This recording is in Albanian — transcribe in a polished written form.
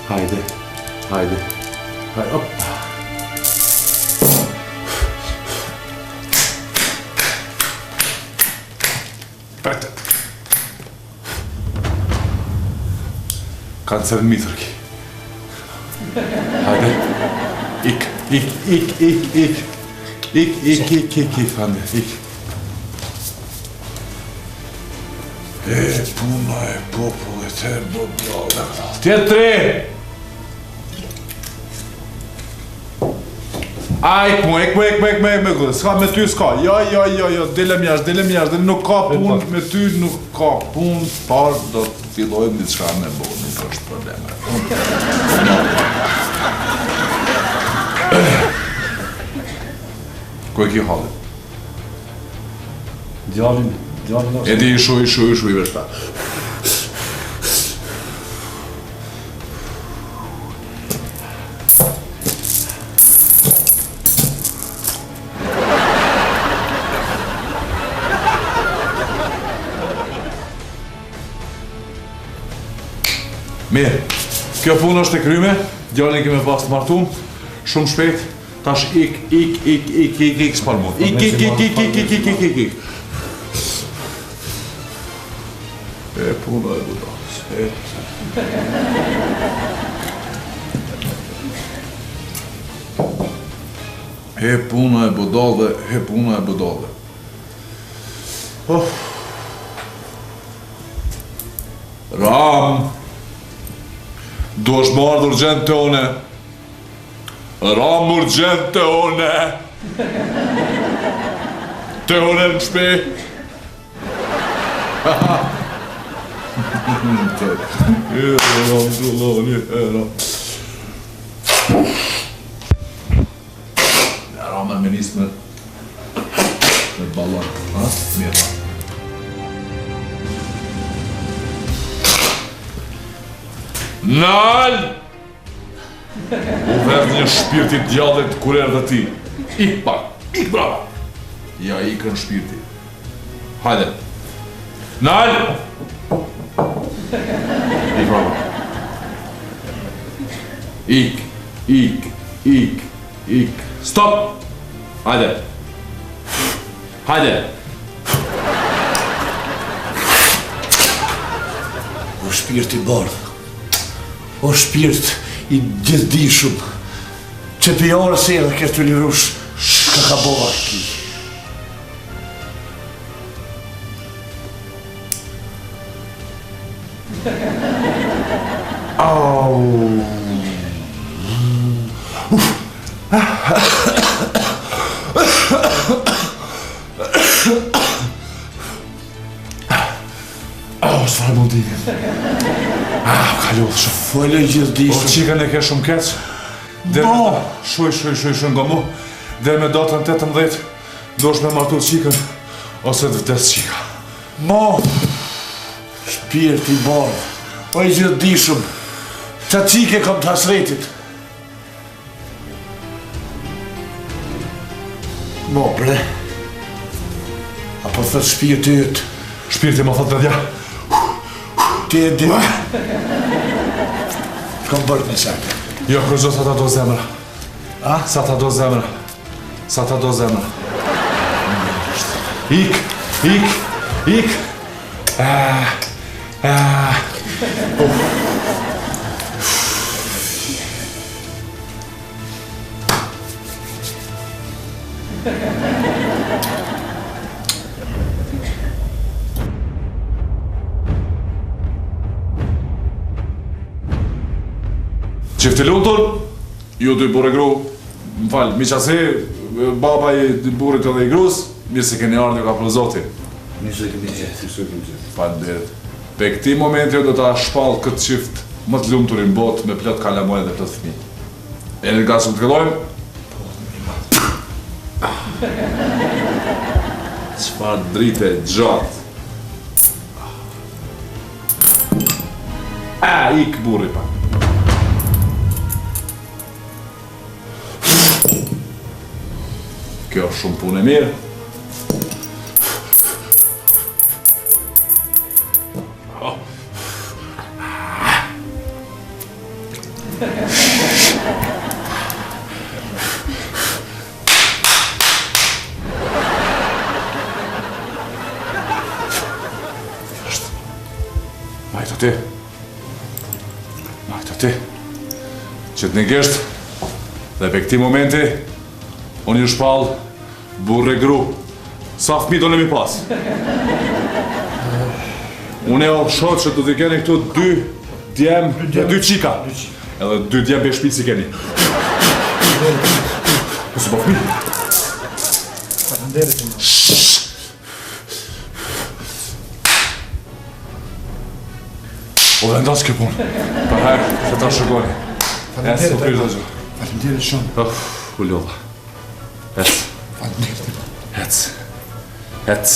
Hajde. Hajde, op. Prete. Kancer mitërki. Hajde. Ik, hande, ik. Puna e popullit e boblave. Tjetëri! Ek mu, s'ka me ty s'ka, jo, dele mjashtë, nuk ka pun, me ty nuk ka pun, parë do të fillojmë diçka me bo, nuk është probleme. Ku e ki hallit? Djallin është... E di ishu i vërsta. Mirë, kjo punë është e kryme, djallin keme pas të martum, shumë shpejt, tash ik, s'par mu. Ik. E puna e budalës, e puna e budalë. Ram! Do është marrë urgjent të one. Ram urgjent të one. Të one në shpe. Ram të lani, Ram e menis me balon. Mirë. Nal! U verdh një shpirti djallit kur erdhe ti. Ik pak, ik brava. Ja, ik në shpirti. Hajde. Nal! Ik brava. Ik. Stop! Hajde. O shpirti bardh. O shpirt i gjithdishëm, që pjore se edhe kërë të lirush, ka bova ki. Sfarë mundinit. Kallohet shumë. Fole gjithdishëm. O qikën e ke shumë keq. Bo! Shuj nga mu. Dhe me datën 18, do është me martu qikën, ose të vdes qika. Bo! Shpirti bardh. O i gjithdishëm. Qa qike kam të hasretit. Bo, bre. Apo thët shpirti ytë. Shpirti më thot vedja. Ti e di. Kam bërë një sakë. Jo, kërgjo sa ta do zemra. Sa ta do zemra. Ik. Qifti lutur, ju dy burë e gru, më falë, mi qasi, baba i burit edhe i grus, mirë se keni ardhë ka për zotin. Mirë se kemi gjithë. Falë diret. Pe këti momenti do ta shpalë këtë qift më të lumë të rimbot me plot kalamoj dhe plot fëmi. E në gasë më të këllojmë? Qëfar drite gjatë. Ik burri pa. Kjo është shumë punë e mirë. Majtë ti. Majtë ti. Që të negesht, dhe pe këti momenti, unë ju shpal, burre gru. Sa fëmi do në mi pas? Unë e o shotë që të t'i keni këtu 2 djem dhe 2 qika. Edhe 2 djem be shpici keni. Nësë po fëmi? Falenderit. O vendas kjo punë. Për herë, që ta shëgoni. Esë, po pyrë dhe gjë. Falenderit shumë. U ljolla. Esë. Falenderit. Ec. Ec.